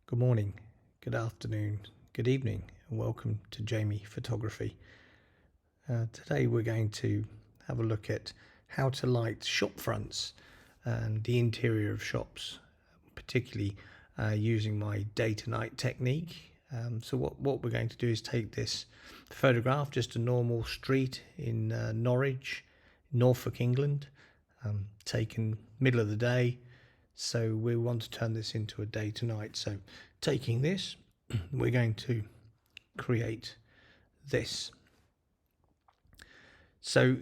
Good morning, good afternoon, good evening, and welcome to Jamie Photography. Today we're going to have a look at how to light shop fronts and the interior of shops, particularly using my day to night technique. So what we're going to do is take this photograph, just a normal street in Norwich, Norfolk, England, taken middle of the day. So we want to turn this into a day to night. So taking this, we're going to create this. So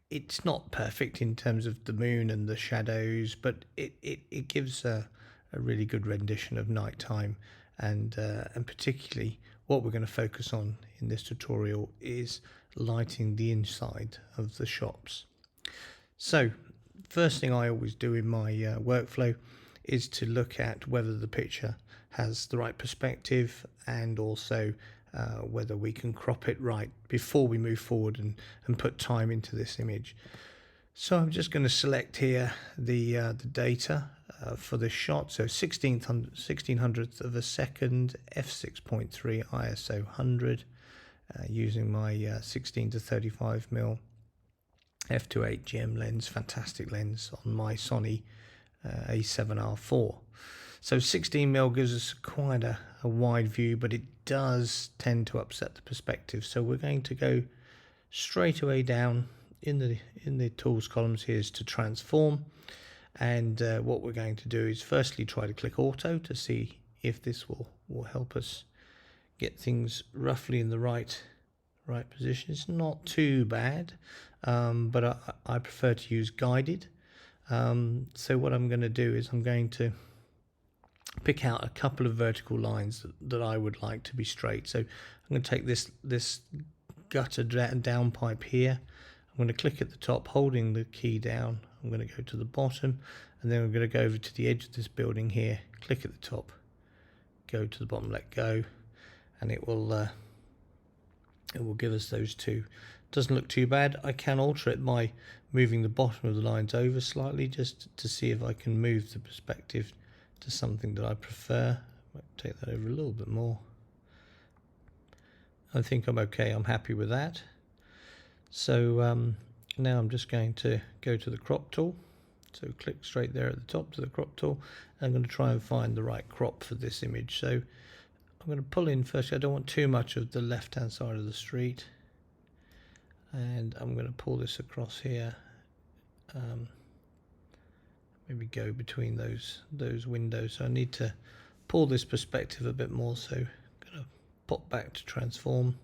it's not perfect in terms of the moon and the shadows, but it gives a really good rendition of nighttime, and particularly what we're going to focus on in this tutorial is lighting the inside of the shops. So first thing I always do in my workflow is to look at whether the picture has the right perspective, and also whether we can crop it right before we move forward and put time into this image. So I'm just going to select here the data for this shot. So 1600th of a second, f6.3 ISO 100, using my 16 to 35mm f2.8 GM lens, fantastic lens on my Sony a7R4. So 16mm gives us quite a wide view, but it does tend to upset the perspective. So we're going to go straight away down in the tools columns here to transform, and what we're going to do is firstly try to click auto to see if this will help us get things roughly in the right position. It's not too bad, but I prefer to use guided. So what I'm going to do is I'm going to pick out a couple of vertical lines that I would like to be straight. So I'm going to take this gutter down pipe here. I'm going to click at the top, holding the key down. I'm going to go to the bottom, and then I'm going to go over to the edge of this building here, click at the top, go to the bottom, let go, and it will give us those two. Doesn't look too bad. I can alter it by moving the bottom of the lines over slightly, just to see if I can move the perspective to something that I prefer. I might take that over a little bit more. I think I'm okay. I'm happy with that. So now I'm just going to go to the crop tool. So click straight there at the top to the crop tool. I'm going to try and find the right crop for this image. So I'm going to pull in first. I don't want too much of the left hand side of the street, and I'm going to pull this across here, maybe go between those windows. So I need to pull this perspective a bit more, so I'm going to pop back to transform,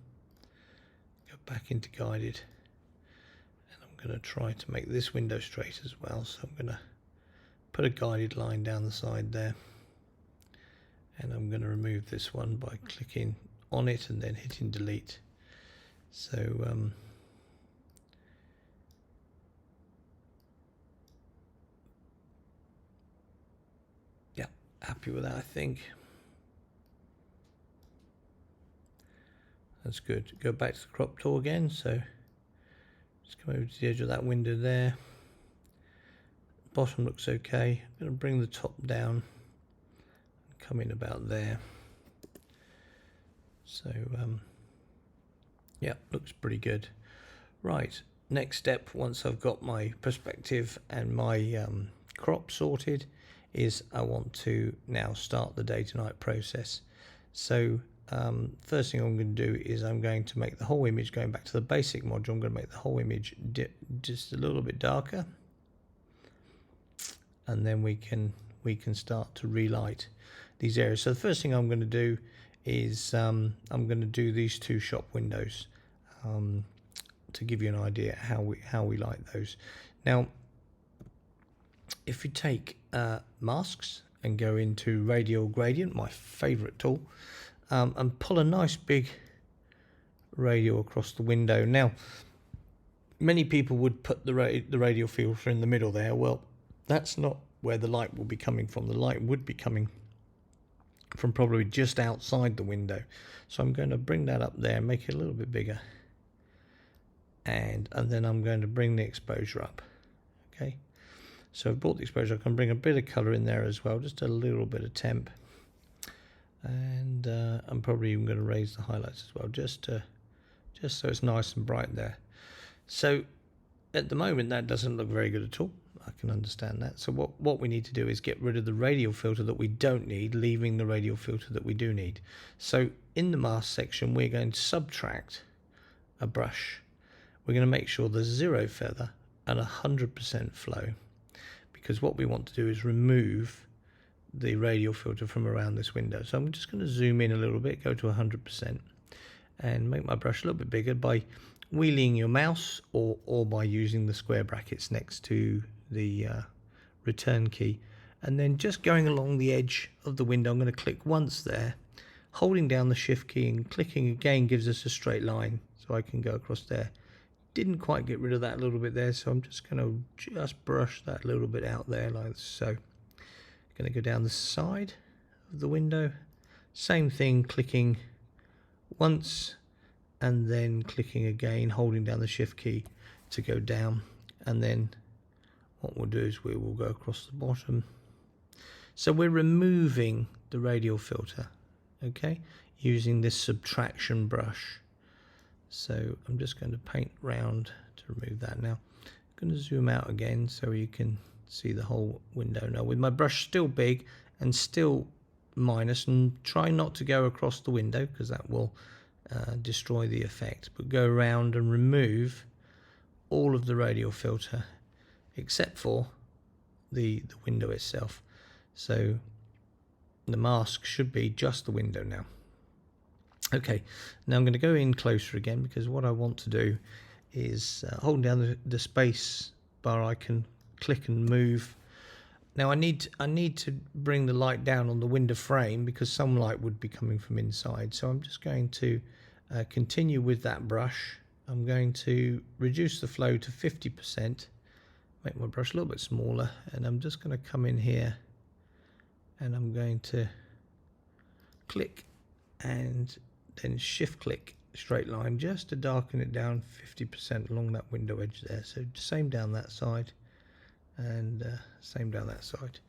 go back into guided, and I'm going to try to make this window straight as well. So I'm going to put a guided line down the side there, and I'm going to remove this one by clicking on it and then hitting delete. So yeah, happy with that, I think. That's good. Go back to the crop tool again. So just come over to the edge of that window there. Bottom looks okay. I'm going to bring the top down, come in about there. So yeah, looks pretty good. Right, next step, once I've got my perspective and my crop sorted, is I want to now start the day to night process. So first thing I'm going to do is I'm going to make the whole image, going back to the basic module, I'm going to make the whole image just a little bit darker, and then we can start to relight these areas. So the first thing I'm going to do is I'm going to do these two shop windows to give you an idea how we light those. Now, if you take masks and go into radial gradient, my favorite tool, and pull a nice big radial across the window. Now, many people would put the radial filter in the middle there. Well, that's not where the light will be coming from. The light would be coming from probably just outside the window. So I'm going to bring that up there, make it a little bit bigger, and then I'm going to bring the exposure up. Okay, so I've brought the exposure. I can bring a bit of color in there as well, just a little bit of temp. And I'm probably even going to raise the highlights as well, just so it's nice and bright there. So at the moment that doesn't look very good at all. I can understand that. So what we need to do is get rid of the radial filter that we don't need, leaving the radial filter that we do need. So in the mask section, we're going to subtract a brush. We're going to make sure there's 0 feather and 100% flow, because what we want to do is remove the radial filter from around this window. So I'm just going to zoom in a little bit, go to 100%, and make my brush a little bit bigger by wheeling your mouse or by using the square brackets next to the return key, and then just going along the edge of the window. I'm going to click once there, holding down the shift key and clicking again gives us a straight line, so I can go across there. Didn't quite get rid of that a little bit there, so I'm just going to just brush that a little bit out there like so. Going to go down the side of the window, same thing, clicking once and then clicking again, holding down the shift key to go down, and then what we'll do is we will go across the bottom. So we're removing the radial filter, okay, using this subtraction brush. So I'm just going to paint round to remove that now. I'm going to zoom out again so you can see the whole window now, with my brush still big and still minus, and try not to go across the window because that will destroy the effect, but go around and remove all of the radial filter except for the window itself. So the mask should be just the window now. Okay, now I'm going to go in closer again, because what I want to do is holding down the space bar, I can click and move. Now I need to bring the light down on the window frame because some light would be coming from inside. So I'm just going to continue with that brush. I'm going to reduce the flow to 50%, make my brush a little bit smaller, and I'm just going to come in here and I'm going to click and then shift click straight line just to darken it down 50% along that window edge there. So same down that side and same down that side.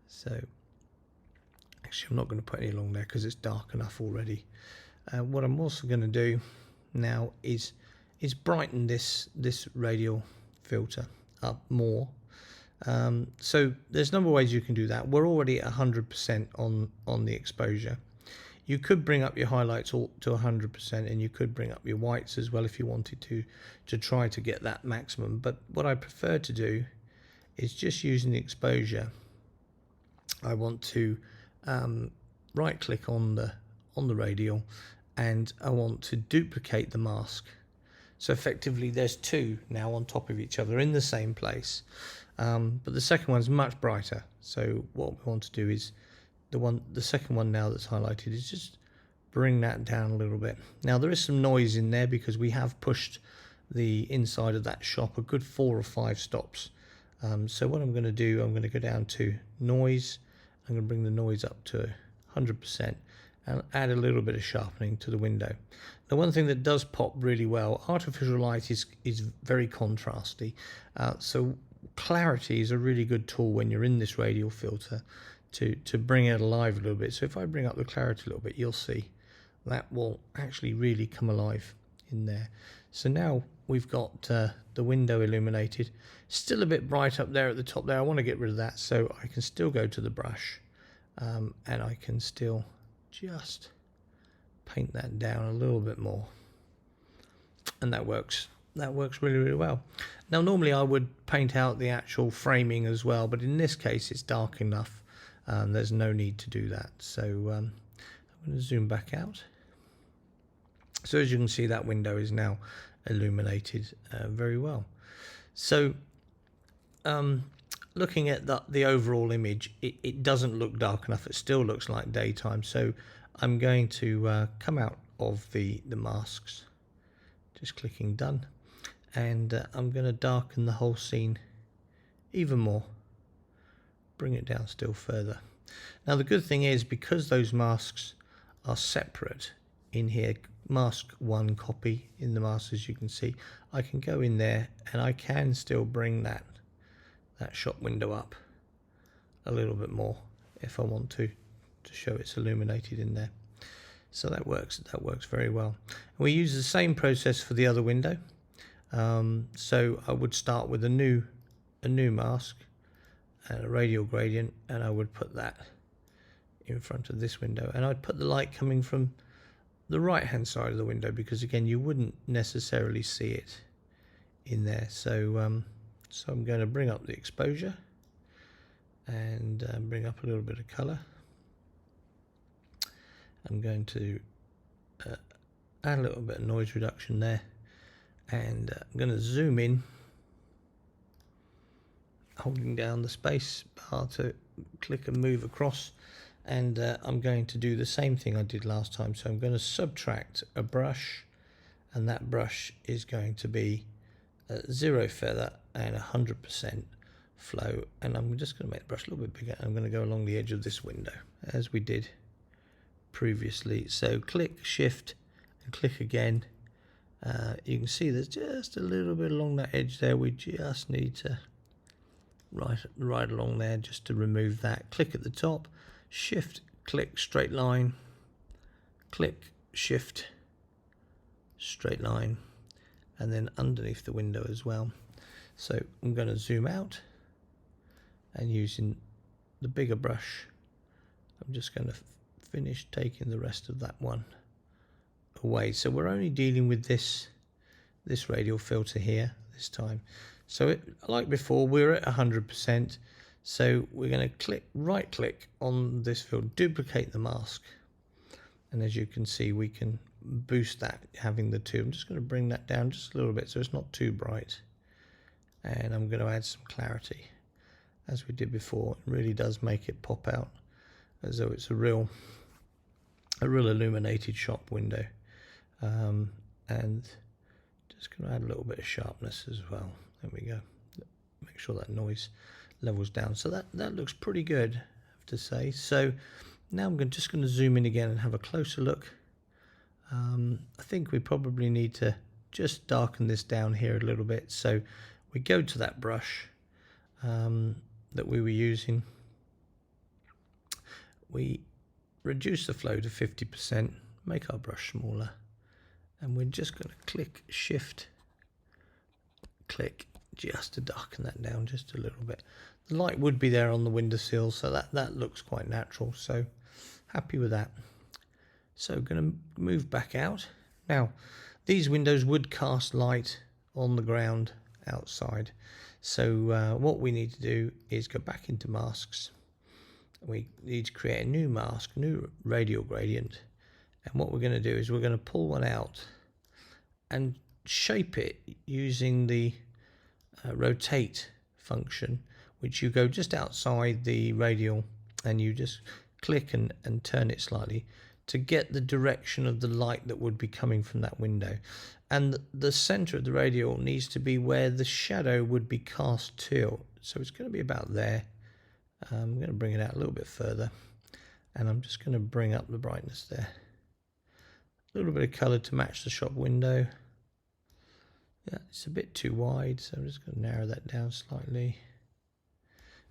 So actually I'm not going to put any along there because it's dark enough already. What I'm also going to do now is brighten this radial filter up more. So there's a number of ways you can do that. We're already at 100% on the exposure. You could bring up your highlights all to 100%, and you could bring up your whites as well if you wanted to try to get that maximum. But what I prefer to do is just using the exposure. I want to right click on the radial, and I want to duplicate the mask. So effectively there's two now on top of each other in the same place, but the second one's much brighter. So what we want to do is the second one now that's highlighted is just bring that down a little bit. Now there is some noise in there because we have pushed the inside of that shop a good 4 or 5 stops. So what I'm going to do, I'm going to go down to noise. I'm going to bring the noise up to 100% and add a little bit of sharpening to the window. Now one thing that does pop really well, artificial light is very contrasty. So clarity is a really good tool when you're in this radial filter to bring it alive a little bit. So if I bring up the clarity a little bit, you'll see that will actually really come alive in there. So now we've got the window illuminated. Still a bit bright up there at the top there. I want to get rid of that, so I can still go to the brush and I can still just paint that down a little bit more, and that works really, really well. Now normally I would paint out the actual framing as well, but in this case it's dark enough. There's no need to do that. So I'm going to zoom back out. So as you can see, that window is now illuminated very well. So looking at the overall image, it doesn't look dark enough. It still looks like daytime. So I'm going to come out of the masks, just clicking done, and I'm going to darken the whole scene even more. Bring it down still further. Now the good thing is, because those masks are separate in here, mask 1 copy in the mask, as you can see, I can go in there and I can still bring that shop window up a little bit more if I want to to show it's illuminated in there. So that works very well. We use the same process for the other window. So I would start with a new mask and a radial gradient, and I would put that in front of this window, and I'd put the light coming from the right hand side of the window, because again you wouldn't necessarily see it in there. So so I'm going to bring up the exposure and bring up a little bit of color. I'm going to add a little bit of noise reduction there, and I'm going to zoom in, holding down the space bar to click and move across, and I'm going to do the same thing I did last time. So I'm going to subtract a brush, and that brush is going to be 0 feather and 100% flow, and I'm just going to make the brush a little bit bigger. I'm going to go along the edge of this window as we did previously. So click, shift, and click again. You can see there's just a little bit along that edge there. We just need to right along there just to remove that. Click at the top, shift, click, straight line, click, shift, straight line, and then underneath the window as well. So I'm going to zoom out, and using the bigger brush, I'm just going to finish taking the rest of that one away. So we're only dealing with this radial filter here this time. So like before, we're at 100%. So we're going to right click on this field, duplicate the mask, and as you can see, we can boost that having the two. I'm just going to bring that down just a little bit so it's not too bright, and I'm going to add some clarity as we did before. It really does make it pop out as though it's a real illuminated shop window. And just going to add a little bit of sharpness as well. There we go. Make sure that noise levels down. So that looks pretty good, I have to say. So now I'm just going to zoom in again and have a closer look. I think we probably need to just darken this down here a little bit. So we go to that brush that we were using. We reduce the flow to 50%, make our brush smaller, and we're just going to click, shift, click, just to darken that down just a little bit. The light would be there on the windowsill, so that looks quite natural, so happy with that. So going to move back out. Now these windows would cast light on the ground outside, so what we need to do is go back into masks. We need to create a new mask, new radial gradient, and what we're going to do is we're going to pull one out and shape it using the rotate function, which you go just outside the radial and you just click and turn it slightly to get the direction of the light that would be coming from that window. And the center of the radial needs to be where the shadow would be cast to, so it's going to be about there. I'm going to bring it out a little bit further, and I'm just going to bring up the brightness there. A little bit of color to match the shop window. Yeah, it's a bit too wide, so I'm just going to narrow that down slightly.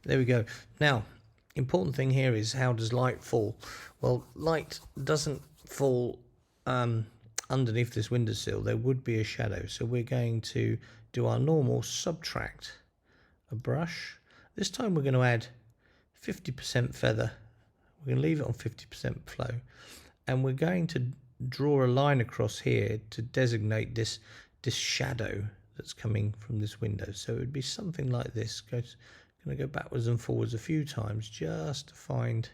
There we go. Now, important thing here is, how does light fall? Well, light doesn't fall underneath this windowsill. There would be a shadow, so we're going to do our normal subtract a brush. This time we're going to add 50% feather. We're going to leave it on 50% flow, and we're going to draw a line across here to designate this shadow that's coming from this window. So it would be something like this. Going to go backwards and forwards a few times just to find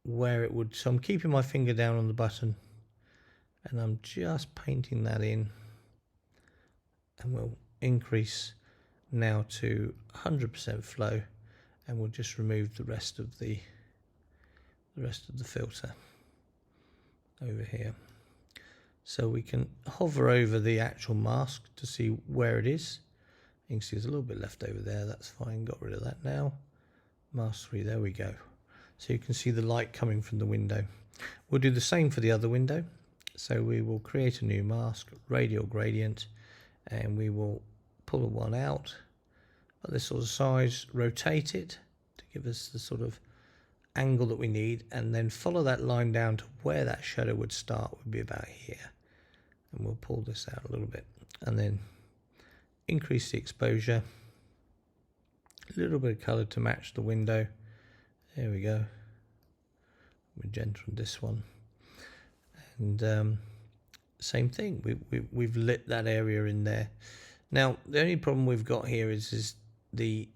where it would. So I'm keeping my finger down on the button, and I'm just painting that in, and we'll increase now to 100% flow, and we'll just remove the rest of the filter over here. So we can hover over the actual mask to see where it is. You can see there's a little bit left over there. That's fine. Got rid of that now. Mask 3, there we go. So you can see the light coming from the window. We'll do the same for the other window. So we will create a new mask, radial gradient, and we will pull one out at this sort of size, rotate it to give us the sort of angle that we need, and then follow that line down to where that shadow would start, would be about here. And we'll pull this out a little bit, and then increase the exposure, a little bit of color to match the window. There we go. Magenta on this one, and same thing. We've lit that area in there. Now the only problem we've got here is the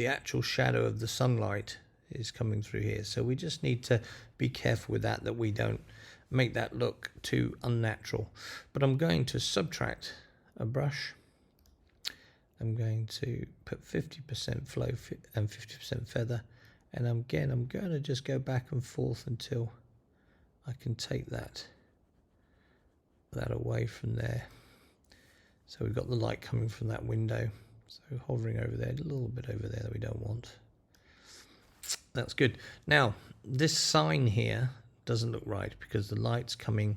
actual shadow of the sunlight is coming through here, so we just need to be careful with that we don't make that look too unnatural. But I'm going to subtract a brush. I'm going to put 50% flow and 50% feather, and I'm going to just go back and forth until I can take that away from there. So we've got the light coming from that window, so hovering over there, a little bit over there that we don't want. That's good. Now this sign here doesn't look right because the light's coming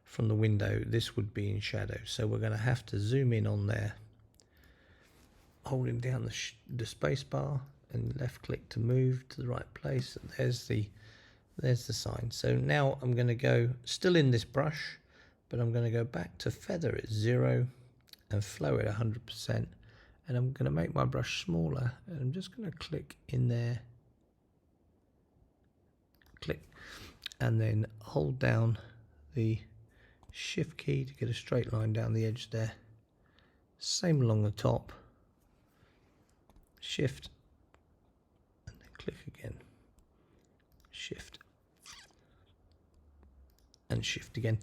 from the window. This would be in shadow, so we're going to have to zoom in on there, holding down the space bar and left click to move to the right place. There's the sign. So now I'm going to go still in this brush, but I'm going to go back to feather at 0 and flow at 100%, and I'm going to make my brush smaller, and I'm just going to click in there, click, and then hold down the shift key to get a straight line down the edge there. Same along the top, shift, and then click again, shift, and shift again.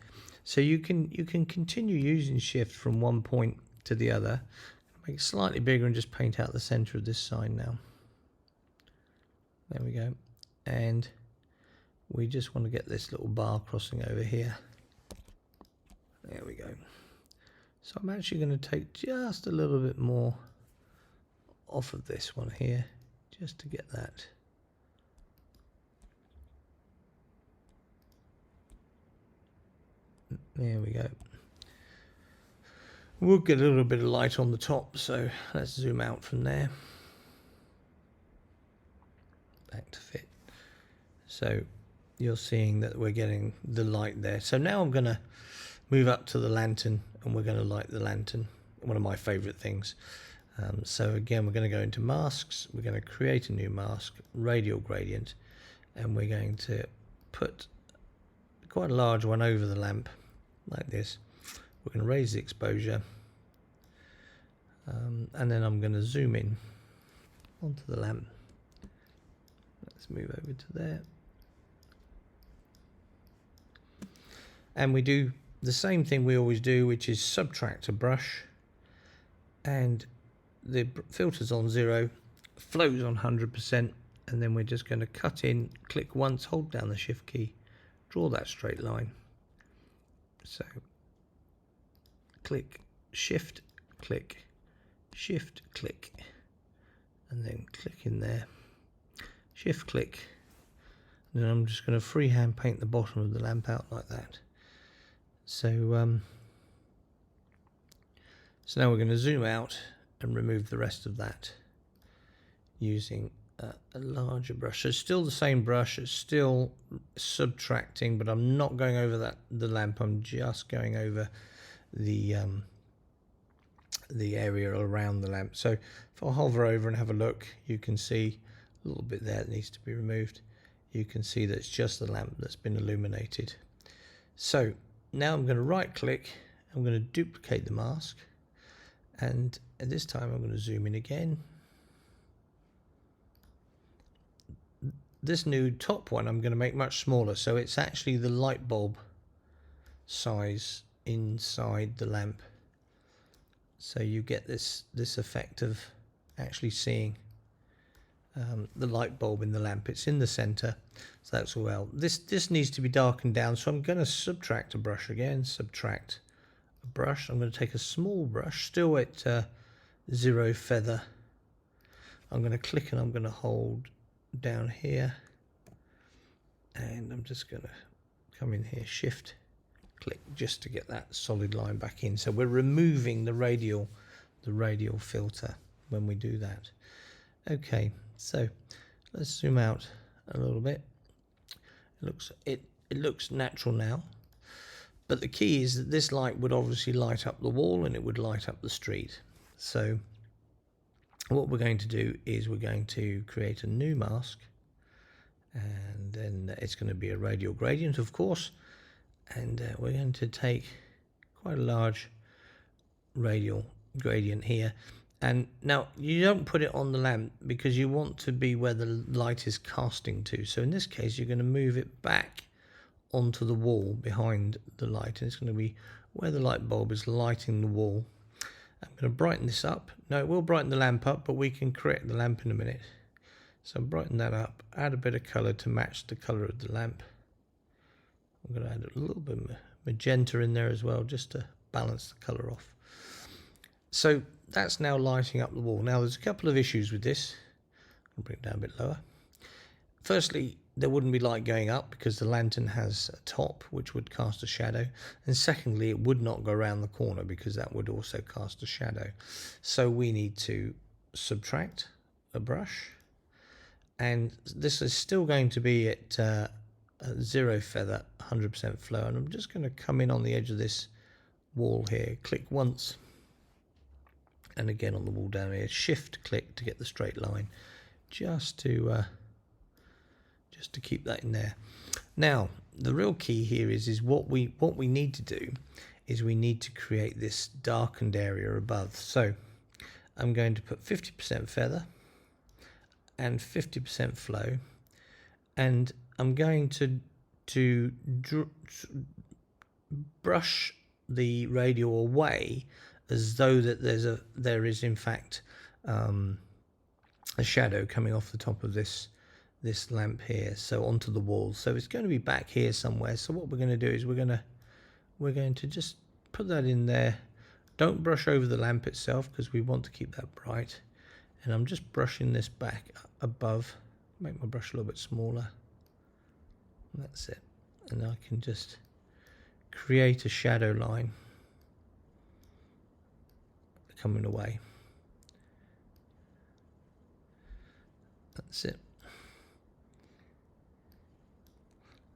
So you can continue using shift from one point to the other. Make it slightly bigger and just paint out the center of this sign now. There we go. And we just want to get this little bar crossing over here. There we go. So I'm actually going to take just a little bit more off of this one here, just to get that. There we go. We'll get a little bit of light on the top, so let's zoom out from there. Back to fit. So you're seeing that we're getting the light there. So now I'm going to move up to the lantern, and we're going to light the lantern, one of my favorite things. So again, we're going to go into masks, we're going to create a new mask, radial gradient, and we're going to put quite a large one over the lamp like this. We're going to raise the exposure, and then I'm going to zoom in onto the lamp. Let's move over to there. And we do the same thing we always do, which is subtract a brush, and the filter's on 0, flows on 100%, and then we're just going to cut in, click once, hold down the shift key, draw that straight line. So click, shift, click, shift, click, and then click in there, shift, click, and then I'm just going to freehand paint the bottom of the lamp out like that. So so now we're going to zoom out and remove the rest of that using a larger brush. So it's still the same brush, it's still subtracting, but I'm not going over the lamp, I'm just going over the area around the lamp. So if I hover over and have a look, you can see a little bit there that needs to be removed. You can see that it's just the lamp that's been illuminated. So now I'm going to right click, I'm going to duplicate the mask, and at this time I'm going to zoom in again. This new top one I'm going to make much smaller, so it's actually the light bulb size inside the lamp. So you get this effect of actually seeing the light bulb in the lamp. It's in the center, so that's well. This needs to be darkened down, so I'm going to subtract a brush again. Subtract a brush. I'm going to take a small brush, still at 0 feather. I'm going to click and I'm going to hold down here, and I'm just going to come in here, shift, click, just to get that solid line back in. So we're removing the radial filter when we do that. Okay, so let's zoom out a little bit. It looks natural now. But the key is that this light would obviously light up the wall and it would light up the street. So what we're going to do is we're going to create a new mask, and then it's going to be a radial gradient, of course, and we're going to take quite a large radial gradient here. And now you don't put it on the lamp because you want to be where the light is casting to. So in this case, you're going to move it back onto the wall behind the light, and it's going to be where the light bulb is lighting the wall. I'm going to brighten this up. No, it will brighten the lamp up, but we can correct the lamp in a minute. So brighten that up, add a bit of colour to match the colour of the lamp. I'm going to add a little bit of magenta in there as well, just to balance the colour off. So that's now lighting up the wall. Now there's a couple of issues with this. I'll bring it down a bit lower. Firstly, there wouldn't be light going up because the lantern has a top which would cast a shadow, and secondly, it would not go around the corner because that would also cast a shadow. So we need to subtract a brush, and this is still going to be at 0 feather, 100% flow, and I'm just going to come in on the edge of this wall here, click once, and again on the wall down here, shift click to get the straight line, just to keep that in there. Now the real key here is what we need to do is we need to create this darkened area above. So I'm going to put 50% feather and 50% flow, and I'm going to brush the radial away as though that there is in fact a shadow coming off the top of this lamp here, so onto the wall. So it's going to be back here somewhere. So what we're going to do is we're going to just put that in there. Don't brush over the lamp itself because we want to keep that bright. And I'm just brushing this back above. Make my brush a little bit smaller. That's it. And I can just create a shadow line coming away. That's it.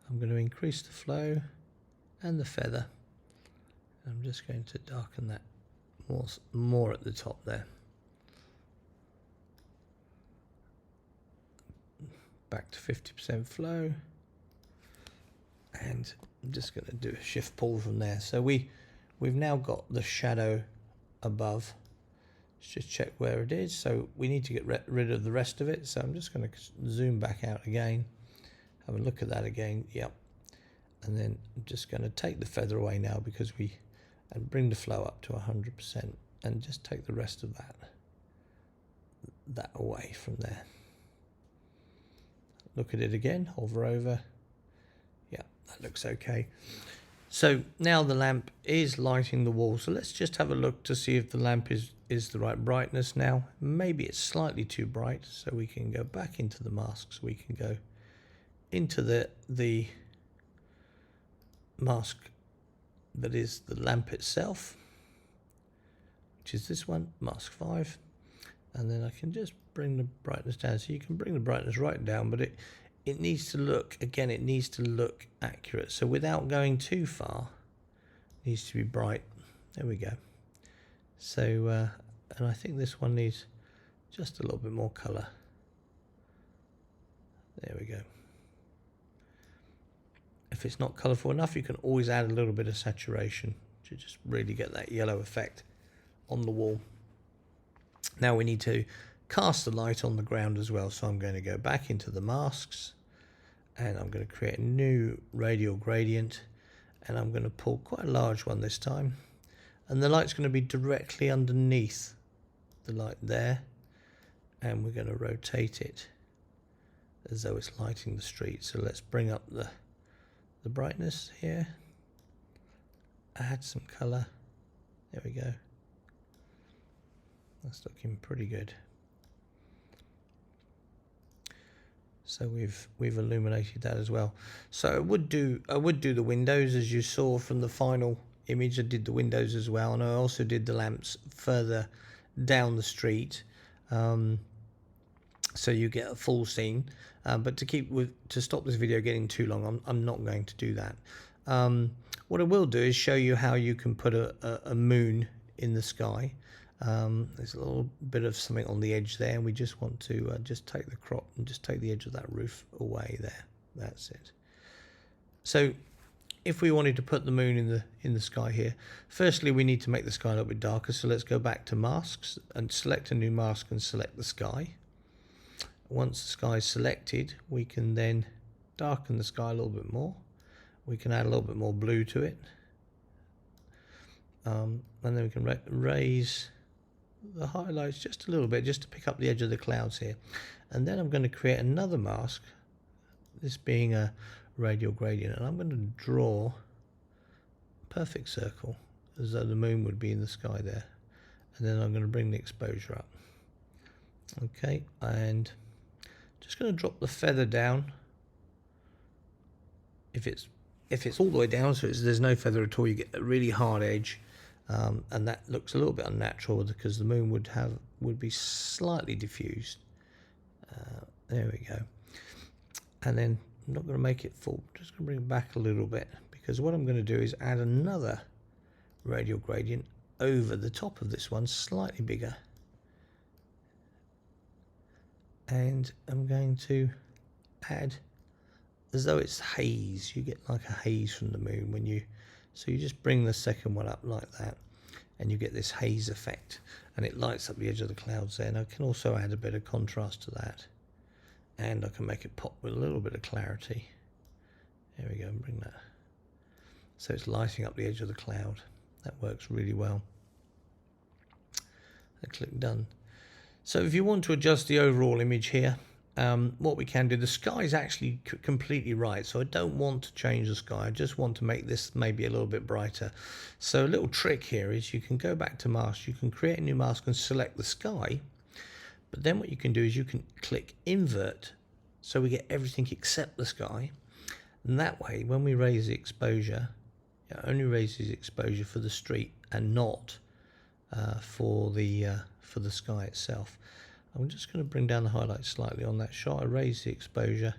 I'm going to increase the flow and the feather. I'm just going to darken that more at the top there. Back to 50% flow, and I'm just going to do a shift pull from there. So we've now got the shadow above. Let's just check where it is. So we need to get rid of the rest of it. So I'm just going to zoom back out again. Have a look at that again. Yep. And then I'm just going to take the feather away now and bring the flow up to 100%, and just take the rest of that away from there. Look at it again, hover over. Yeah, that looks okay. So now the lamp is lighting the wall. So let's just have a look to see if the lamp is the right brightness now. Maybe it's slightly too bright, so we can go back into the masks. We can go into the mask that is the lamp itself, which is this one, mask 5, and then I can just bring the brightness down. So you can bring the brightness right down, but it needs to look, again, it needs to look accurate. So without going too far, it needs to be bright. There we go. So and I think this one needs just a little bit more color. There we go. If it's not colourful enough, you can always add a little bit of saturation to just really get that yellow effect on the wall. Now we need to cast the light on the ground as well. So I'm going to go back into the masks, and I'm going to create a new radial gradient, and I'm going to pull quite a large one this time. And the light's going to be directly underneath the light there, and we're going to rotate it as though it's lighting the street. So let's bring up the brightness here, add some color. There we go. That's looking pretty good. So we've illuminated that as well. So I would do the windows, as you saw from the final image. I did the windows as well, and I also did the lamps further down the street, so you get a full scene. but to stop this video getting too long, I'm not going to do that. What I will do is show you how you can put a moon in the sky. There's a little bit of something on the edge there, and we just want to just take the crop and just take the edge of that roof away there. That's it. So if we wanted to put the moon in the sky here, firstly we need to make the sky a little bit darker. So let's go back to masks and select a new mask and select the sky. Once the sky is selected, we can then darken the sky a little bit more. We can add a little bit more blue to it, and then we can raise the highlights just a little bit, just to pick up the edge of the clouds here. And then I'm going to create another mask, this being a radial gradient, and I'm going to draw a perfect circle as though the moon would be in the sky there. And then I'm going to bring the exposure up. Okay, and just going to drop the feather down. If it's all the way down, so there's no feather at all, you get a really hard edge. And that looks a little bit unnatural because the moon would be slightly diffused. There we go. And then I'm not going to make it full, I'm just going to bring it back a little bit, because what I'm going to do is add another radial gradient over the top of this one, slightly bigger. And I'm going to add, as though it's haze, you get like a haze from the moon so you just bring the second one up like that, and you get this haze effect, and it lights up the edge of the clouds there. And I can also add a bit of contrast to that, and I can make it pop with a little bit of clarity. There we go, and bring that. So it's lighting up the edge of the cloud. That works really well. I click done. So if you want to adjust the overall image here, what we can do, the sky is actually completely right, so I don't want to change the sky. I just want to make this maybe a little bit brighter. So a little trick here is you can go back to mask, you can create a new mask and select the sky, but then what you can do is you can click invert, so we get everything except the sky. And that way, when we raise the exposure, it only raises exposure for the street and not for the sky itself. I'm just going to bring down the highlights slightly on that shot. I raise the exposure.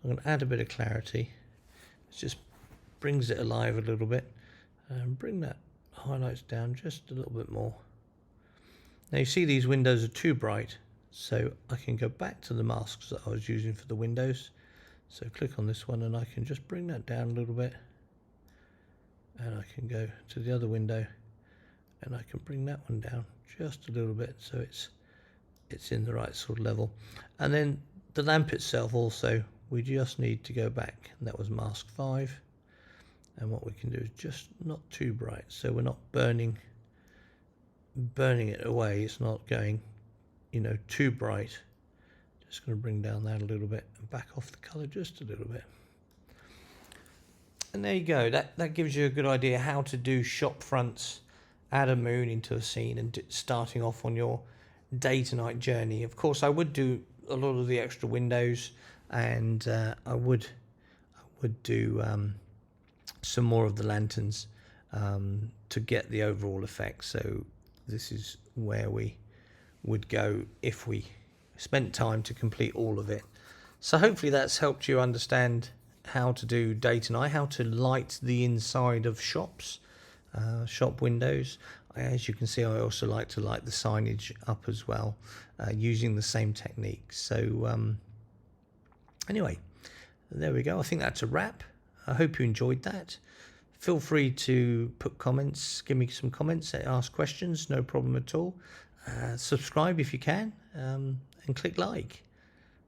I'm going to add a bit of clarity. It just brings it alive a little bit. And bring that highlights down just a little bit more. Now you see these windows are too bright, so I can go back to the masks that I was using for the windows. So click on this one and I can just bring that down a little bit. And I can go to the other window and I can bring that one down just a little bit so it's in the right sort of level. And then the lamp itself also, we just need to go back, and that was mask 5. And what we can do is just not too bright, so we're not burning it away. It's not going, too bright. Just going to bring down that a little bit and back off the color just a little bit. And there you go. That gives you a good idea how to do shop fronts, add a moon into a scene, and starting off on your day to night journey. Of course, I would do a lot of the extra windows, and I would do some more of the lanterns to get the overall effect. So this is where we would go if we spent time to complete all of it. So hopefully that's helped you understand how to do day to night, how to light the inside of shops, shop windows. As you can see, I also like to light the signage up as well, using the same technique. So anyway, there we go. I think that's a wrap. I hope you enjoyed that. Feel free to put comments, give me some comments, ask questions, no problem at all. Subscribe if you can, and click like.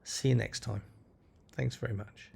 See you next time. Thanks very much.